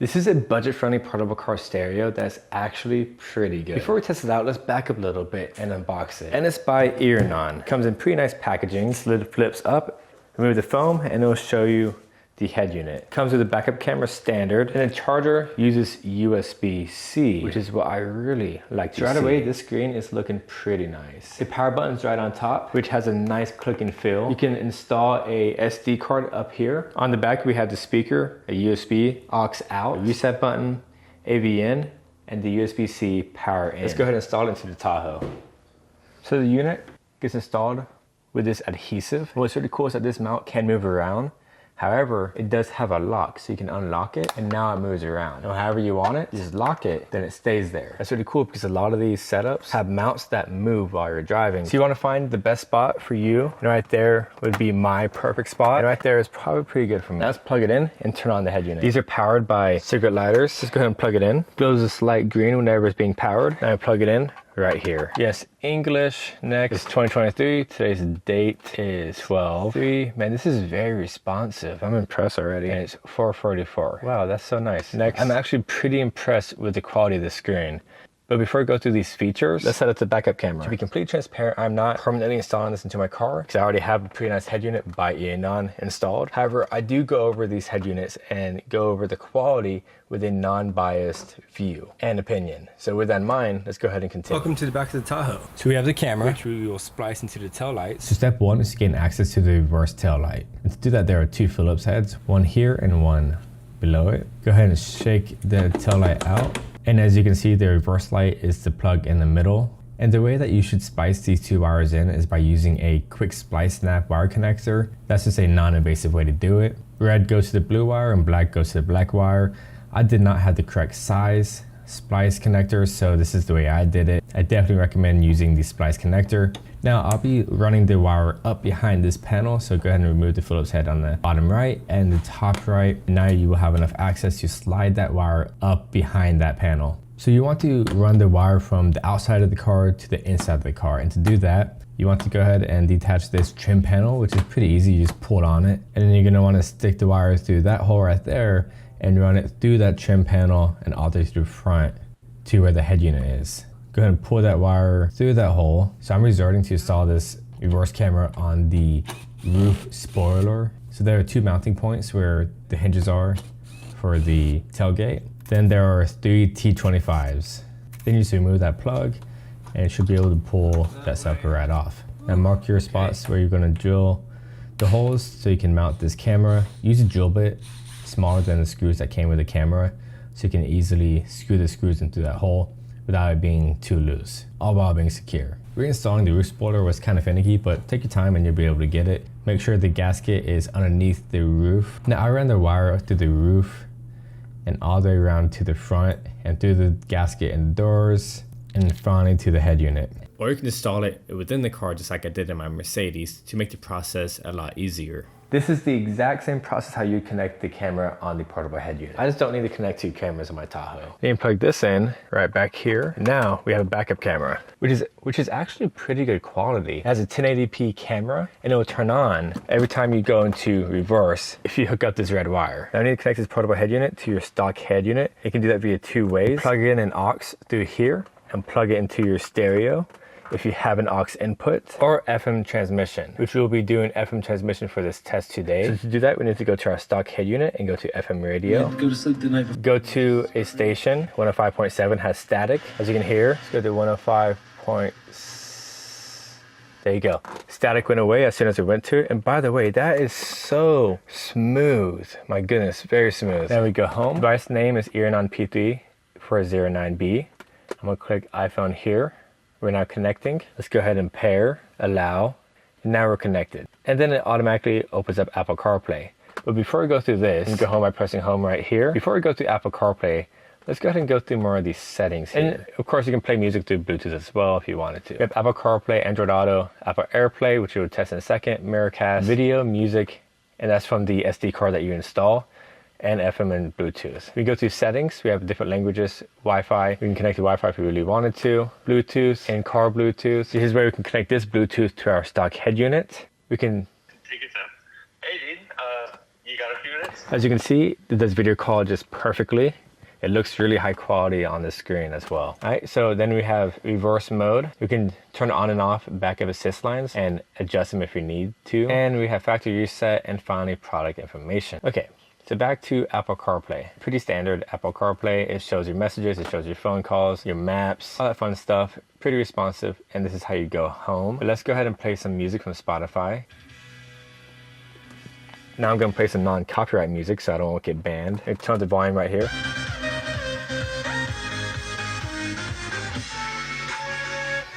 This is a budget-friendly portable car stereo that's actually pretty good. Before we test it out, let's back up a little bit and unbox it. And it's by Eonon. Comes in pretty nice packaging. This lid flips up, remove the foam, and it'll show you the head unit. Comes with a backup camera standard, and the charger uses USB-C, which is what I really like to see. Right away, this screen is looking pretty nice. The power button's right on top, which has a nice click and feel. You can install a SD card up here. On the back, we have the speaker, a USB aux out, a reset button, AV in, and the USB-C power in. Let's go ahead and install it into the Tahoe. So the unit gets installed with this adhesive. What's really cool is that this mount can move around. However, it does have a lock, so you can unlock it, and now it moves around. And however you want it, you just lock it, then it stays there. That's really cool because a lot of these setups have mounts that move while you're driving. So you want to find the best spot for you, and right there would be my perfect spot. And right there is probably pretty good for me. Now let's plug it in and turn on the head unit. These are powered by cigarette lighters. Just go ahead and plug it in. Glows this light green whenever it's being powered. Now I plug it in right here. Yes, English. Next is 2023. Today's date is 12/3. Man, this is very responsive. I'm impressed already. And it's 444. Wow, that's so nice. Next, I'm actually pretty impressed with the quality of the screen. But before we go through these features, let's set up the backup camera. To be completely transparent, I'm not permanently installing this into my car because I already have a pretty nice head unit by Eonon installed. However, I do go over these head units and go over the quality with a non-biased view and opinion. So with that in mind, let's go ahead and continue. Welcome to the back of the Tahoe. So we have the camera, which we will splice into the tail lights. So step one is to gain access to the reverse tail light. And to do that, there are two Phillips heads, one here and one below it. Go ahead and shake the tail light out. And as you can see, the reverse light is the plug in the middle. And the way that you should splice these two wires in is by using a quick splice snap wire connector. That's just a non-invasive way to do it. Red goes to the blue wire and black goes to the black wire. I did not have the correct size splice connector, so this is the way I did it. I definitely recommend using the splice connector. Now I'll be running the wire up behind this panel, so go ahead and remove the Phillips head on the bottom right and the top right. Now you will have enough access to slide that wire up behind that panel. So you want to run the wire from the outside of the car to the inside of the car, and to do that, you want to go ahead and detach this trim panel, which is pretty easy. You just pull it on it, and then you're gonna wanna stick the wire through that hole right there and run it through that trim panel and all the way through front to where the head unit is. Go ahead and pull that wire through that hole. So I'm resorting to install this reverse camera on the roof spoiler. So there are two mounting points where the hinges are for the tailgate. Then there are three T25s. Then you just remove that plug and it should be able to pull that sucker right off. Now mark your spots where you're gonna drill the holes so you can mount this camera. Use a drill bit smaller than the screws that came with the camera, so you can easily screw the screws into that hole without it being too loose, all while being secure. Reinstalling the roof spoiler was kind of finicky, but take your time and you'll be able to get it. Make sure the gasket is underneath the roof. Now I ran the wire through the roof and all the way around to the front and through the gasket and the doors and finally to the head unit. Or you can install it within the car just like I did in my Mercedes to make the process a lot easier. This is the exact same process how you connect the camera on the portable head unit. I just don't need to connect two cameras on my Tahoe. Then you plug this in right back here. Now we have a backup camera, which is actually pretty good quality. It has a 1080p camera and it will turn on every time you go into reverse if you hook up this red wire. Now I need to connect this portable head unit to your stock head unit. You can do that via two ways. Plug in an aux through here and plug it into your stereo if you have an aux input, or FM transmission, which we'll be doing FM transmission for this test today. So to do that, we need to go to our stock head unit and go to FM radio. Go to sleep tonight. Go to a station, 105.7 has static. As you can hear, let's go to 105.6. There you go. Static went away as soon as we went to it. And by the way, that is so smooth. My goodness, very smooth. Now we go home. Device name is Eonon P3 409B. I'm gonna click iPhone here. We're now connecting. Let's go ahead and pair, allow, and now we're connected. And then it automatically opens up Apple CarPlay. But before we go through this, you can go home by pressing home right here. Before we go through Apple CarPlay, let's go ahead and go through more of these settings here. And of course you can play music through Bluetooth as well if you wanted to. We have Apple CarPlay, Android Auto, Apple AirPlay, which we will test in a second, Miracast, video, music, and that's from the SD card that you install. And FM and Bluetooth. We go to settings, we have different languages, Wi-Fi. We can connect to Wi-Fi if we really wanted to. Bluetooth, in-car Bluetooth. This is where we can connect this Bluetooth to our stock head unit. We can... Take your time. Hey, dude, you got a few minutes? As you can see, it does video call just perfectly. It looks really high quality on the screen as well. All right, so then we have reverse mode. We can turn on and off back of assist lines and adjust them if we need to. And we have factory reset and finally product information. Okay, so back to Apple CarPlay. Pretty standard Apple CarPlay. It shows your messages, it shows your phone calls, your maps, all that fun stuff. Pretty responsive, and this is how you go home. But let's go ahead and play some music from Spotify. Now I'm gonna play some non-copyright music so I don't get banned. It turns the volume right here.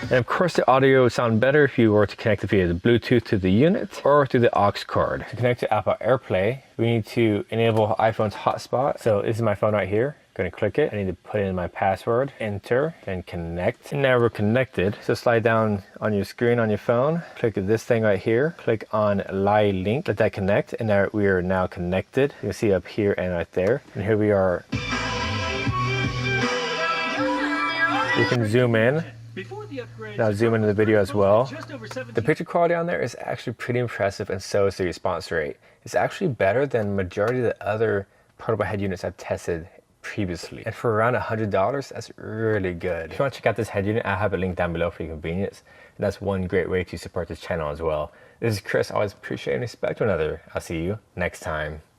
And of course the audio would sound better if you were to connect it via the Bluetooth to the unit or through the aux cord. To connect to Apple AirPlay, we need to enable iPhone's hotspot. So this is my phone right here. Going to click it. I need to put in my password, enter, and connect. And now we're connected. So slide down on your screen on your phone, click this thing right here, click on Live Link, let that connect, and now we are now connected. You can see up here and right there. And here we are. You can zoom in. Now zoom into the video as well. The picture quality on there is actually pretty impressive, and so is the response rate. It's actually better than majority of the other portable head units I've tested previously. And for around $100, that's really good. If you want to check out this head unit, I'll have it linked down below for your convenience. And that's one great way to support this channel as well. This is Chris. I always appreciate and respect one another. I'll see you next time.